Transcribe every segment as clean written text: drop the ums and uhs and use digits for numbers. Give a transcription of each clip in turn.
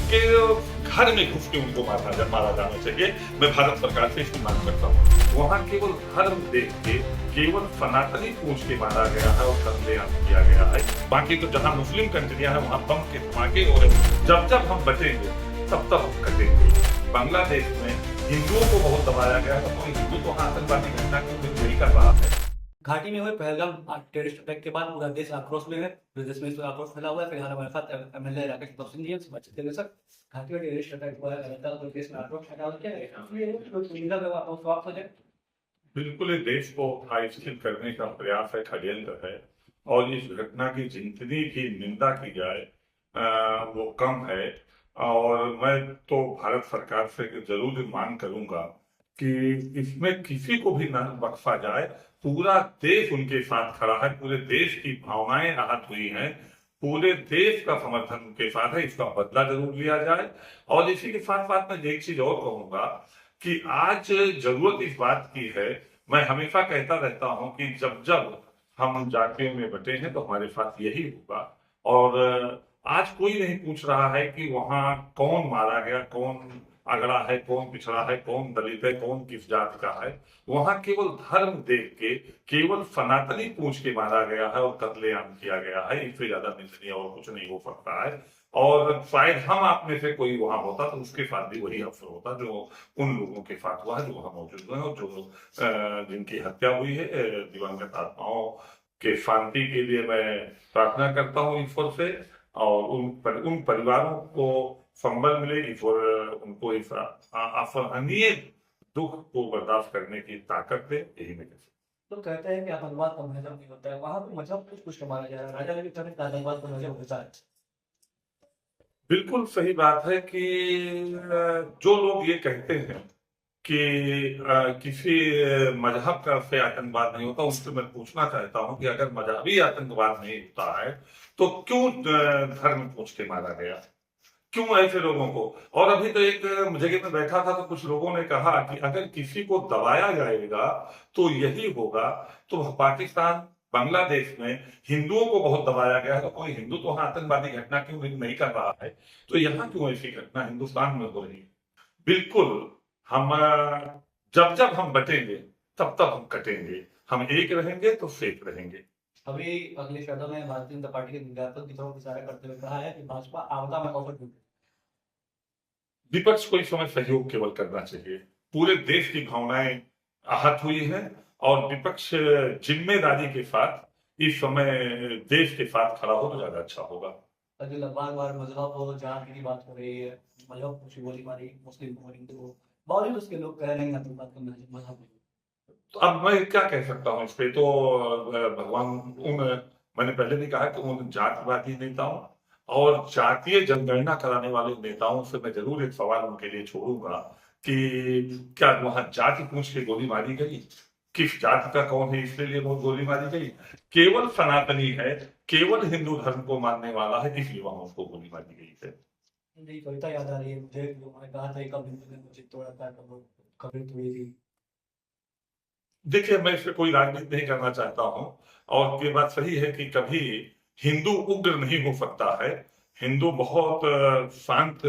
उनके घर में घुस के उनको मारा जाना चाहिए। मैं भारत सरकार से इसकी मांग करता हूँ। वहाँ केवल धर्म देख के, केवल सनातनी पूछ के मारा गया है और कत्लेआम किया गया है। बाकी तो जहाँ मुस्लिम कंट्रियां हैं वहाँ बम के धमाके हो रहे हैं। जब जब हम बचेंगे तब तब हम कटेंगे। बांग्लादेश में हिंदुओं को बहुत दबाया गया है, तो कोई हिंदू तो आतंकवादी घटना क्यों नहीं कर रहा है। घाटी में हुए पहलगाम टेररिस्ट अटैक के बाद पूरा देश आक्रोश में है। पूरे देश में इस आक्रोश फैला हुआ है। फिलहाल हमारे साथ एमएलए राकेश प्रताप सिंह जी हैं। बातचीत करेंगे सर। घाटी में टेररिस्ट अटैक हुआ है, लगातार पूरे देश में आक्रोश फैला हुआ है। क्या सुविधा व्यवस्था समाप्त हो जाए? बिल्कुल ये देश को अस्थिर करने का प्रयास है, षड्यंत्र है। और इस घटना की जितनी भी निंदा की जाए वो कम है। और मैं तो भारत सरकार से जरूर मांग करूंगा कि इसमें किसी को भी न बख्शा जाए। पूरा देश उनके साथ खड़ा है, पूरे देश की भावनाएं आहत हुई हैं, पूरे देश का समर्थन उनके साथ है। इसका बदला जरूर लिया जाए। और इसी के साथ साथ मैं एक चीज और कहूंगा कि आज जरूरत इस बात की है। मैं हमेशा कहता रहता हूं कि जब जब हम जातियों में बटे हैं तो हमारे साथ यही होगा। और आज कोई नहीं पूछ रहा है कि वहां कौन मारा गया, कौन अगड़ा है, कौन पिछड़ा है, कौन दलित है, कौन किस जाति का है। वहां केवल धर्म देख के, केवल सनातनी पूछ के मारा गया है और कत्लेआम किया गया है। इससे ज्यादा निंदनीय और कुछ नहीं हो सकता है। और शायद हम आप में से कोई वहां होता तो उसके साथ भी वही अवसर होता जो उन लोगों के साथ हुआ है जो वहां मौजूद हैं और जो जिनकी हत्या हुई है। दिवंगत आत्माओं के शांति के लिए मैं प्रार्थना करता हूँ ईश्वर से। और उन परिवारों को संबल मिले, ईश्वर उनको इस असहनीय दुख को बर्दाश्त करने की ताकत दे, यही मैं कहता हूँ। तो कहते हैं कि आतंकवाद का मजहब नहीं होता है। वहां पर मजहब कुछ माना जा रहा है। राजा ने भी कहा कि आतंकवाद का मजहब होता है। बिल्कुल सही बात है कि जो लोग ये कहते हैं कि किसी मजहब का से आतंकवाद नहीं होता, उनसे मैं पूछना चाहता हूं कि अगर मजहबी आतंकवाद नहीं होता है तो क्यों धर्म पूछ के मारा गया, क्यों ऐसे लोगों को। और अभी तो एक जगह में बैठा था तो कुछ लोगों ने कहा कि अगर किसी को दबाया जाएगा तो यही होगा। तो पाकिस्तान, बांग्लादेश में हिंदुओं को बहुत दबाया गया है, तो कोई हिंदू तो वहां आतंकवादी घटना क्यों नहीं कर रहा है। तो यहाँ क्यों ऐसी घटना हिंदुस्तान में हो रही है। बिल्कुल हम जब जब हम बटेंगे तब तब हम कटेंगे। हम एक रहेंगे तो सेफ रहेंगे। अभी अगले शब्दों में भारतीय जनता पार्टी के विज्ञापन की तरफ इशारा करते हुए कहा है कि भाजपा आपदा में कौशल ढूंढे। विपक्ष को इस समय सहयोग केवल करना चाहिए। पूरे देश की भावनाएं आहत हुई हैं और विपक्ष जिम्मेदारी के साथ इस समय देश के साथ खड़ा हो तो ज्यादा अच्छा होगा। अभी बार बार मजहब और जात की बात हो रही है। मजहब कुछ गोली मारी, मुस्लिम को, हिंदू को। बॉलीवुड के लोग कह रहे हैं आतंकवाद का मजहब नहीं। तो अब मैं क्या कह सकता हूँ इस पे। तो भगवान उन मैंने पहले भी कहा कि उन जातिवादी नेताओं और जातीय जनगणना कराने वाले नेताओं से मैं जरूर एक सवाल उनके लिए छोड़ूंगा कि क्या वहां जाति पूछ के गोली मारी गई, किस जाति का कौन है इसलिए वो गोली मारी गई। केवल सनातनी है, केवल हिंदू धर्म को मानने वाला है, इसलिए वहां उसको गोली मारी गई है। जी, कविता याद आ रही है मुझे। उन्होंने कहा था कब हिंदू ने मुझे तोड़ा था, कब खबरें हुई थी। देखिए मैं इस पे कोई राजनीति नहीं करना चाहता हूँ। और ये बात सही है कि कभी हिंदू उग्र नहीं हो सकता है। हिंदू बहुत शांत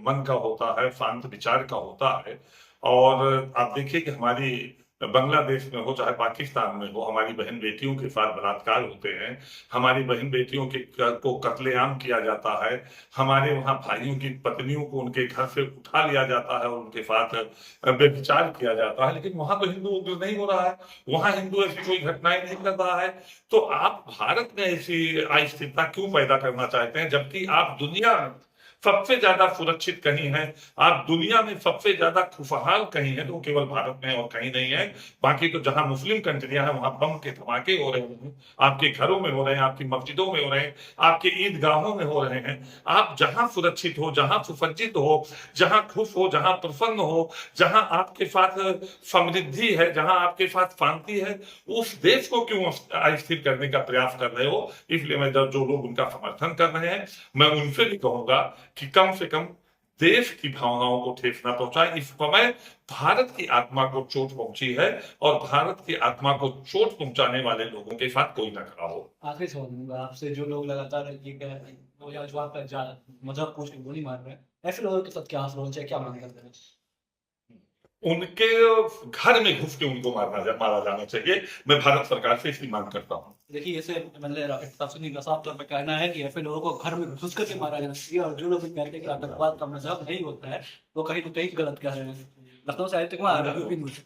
मन का होता है, शांत विचार का होता है। और आप देखिए कि हमारी बांग्लादेश में हो चाहे पाकिस्तान में हो, हमारी बहन बेटियों के साथ बलात्कार होते हैं, हमारी बहन बेटियों के को कत्लेआम किया जाता है, हमारे वहां भाइयों की पत्नियों को उनके घर से उठा लिया जाता है और उनके साथ व्यभिचार किया जाता है। लेकिन वहां तो हिंदू उग्र नहीं हो रहा है, वहां हिंदू ऐसी कोई घटनाएं नहीं कर रहा है। तो आप भारत में ऐसी अस्थिरता क्यों पैदा करना चाहते हैं, जबकि आप दुनिया में सबसे ज्यादा सुरक्षित कहीं है, आप दुनिया में सबसे ज्यादा खुशहाल कहीं है तो केवल भारत में और कहीं नहीं है। बाकी तो जहां मुस्लिम कंट्रियां हैं वहां बम के धमाके हो रहे हैं, आपके घरों में हो रहे हैं, आपकी मस्जिदों में हो रहे हैं, आपके ईदगाहों में हो रहे हैं। आप जहां सुरक्षित हो, जहां सुसज्जित हो, जहां खुश हो, जहां प्रसन्न हो, जहां आपके साथ समृद्धि है, जहां आपके साथ शांति है, उस देश को क्यों अस्थिर करने का प्रयास कर रहे हो। इसलिए मैं जो लोग उनका समर्थन कर रहे हैं मैं उनसे भी कहूंगा कि कम से कम देश की भावनाओं को ठेस न पहुंचाए। इस समय भारत की आत्मा को चोट पहुंची है और भारत की आत्मा को चोट पहुंचाने वाले लोगों के साथ कोई न खड़ा हो। आखिरी सवाल दूंगा आपसे। जो लोग लगातार ये कह रहे हैं तो या जो आपका मजहब पूछ के गोली मार रहे हैं, ऐसे लोगों के साथ क्या होना चाहिए, क्या मांग करते हैं? उनके घर में घुस के उनको मारा जाना चाहिए। मैं भारत सरकार से इसकी मांग करता हूँ। देखिए ऐसे एमएलए राकेश प्रताप सिंह का साफ तौर पे कहना है कि ऐसे लोगों को घर में घुस करके मारा जाना चाहिए, और जो लोग भी कहते हैं कि आतंकवाद का मजहब नहीं होता है, वो कहीं ना कहीं गलत कह रहे हैं। लखनऊ से आदित्य कुमार, रवि न्यूज़।